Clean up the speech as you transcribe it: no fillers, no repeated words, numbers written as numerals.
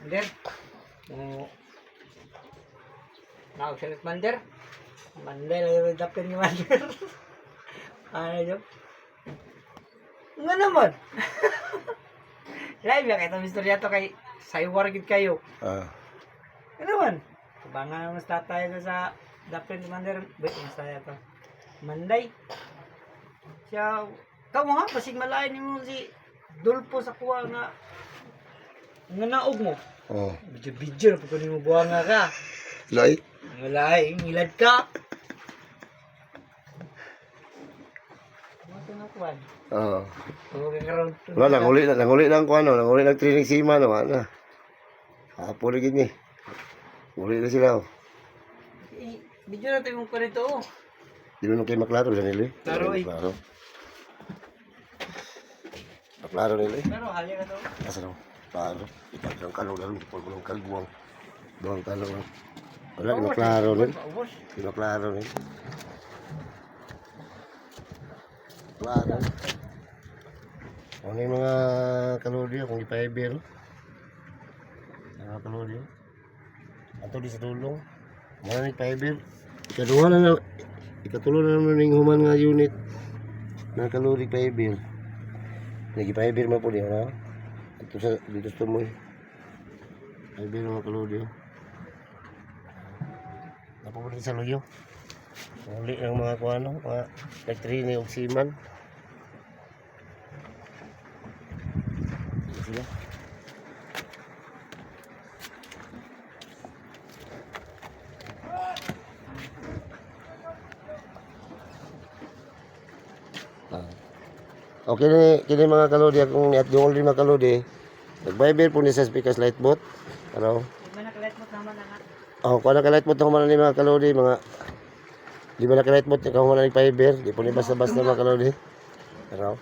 Mander. Mo naugsalit Mander. Mander ay dapin ni Mander. Ano yun? Nga naman. Live ya kayo istorya to kay saywar gid kayo. Ano naman? Kubangan mas tatay na sa dapin ni Mander. Wait, mas tayo to. Manday. Siya, kamo ha, pasig malain mo si Dulpo sa kuha nga naog mo. Bidyo-bidyo na pagkunin mo buha nga ka. Lai? Malay, ngilad ka. Ano ito na kuhan? Wala, nanguli lang ko ano, nanguli lang training si Ima, no, ano. Hapo na gini. Uli na sila, oh. Bidyo na ito yung kuha nito, oh. Di mo kayo maklaro sa nila, eh. Klaro, eh. Maklaro nila, eh. Pero halya na ito. Asa na, klaro. Ipag ng kalong lang, ipag ng kalbuang. Buang kalong lang. Wala, di maklaro nila. Di maklaro nila. Klaro. Ano yung mga kaloryo kung ipa-ever? Mga kaloryo. Ato di sa tulong. Mga ipa-ever. Ikatulo na naman yung human nga unit. Mga kaloryo ipa-ever. Nag-ipa-ever mo po niya, ha? Dito sa tumoy. Ever mga kaloryo. Napapunta sa luyo. Uli ng mga kuano, mga nag-training og seaman. Sila. Okay kini mga kalodi akong niat yung ulit mga kalodi. Nag-viber po ni sa speakers light bot. Ano? Mana ka light mo naman na. Oh, kuha na ka light bot ng mga mga kalodi mga di ba na ka light bot ka human ni fiber, di po ni basta-basta mga kalodi. Ano?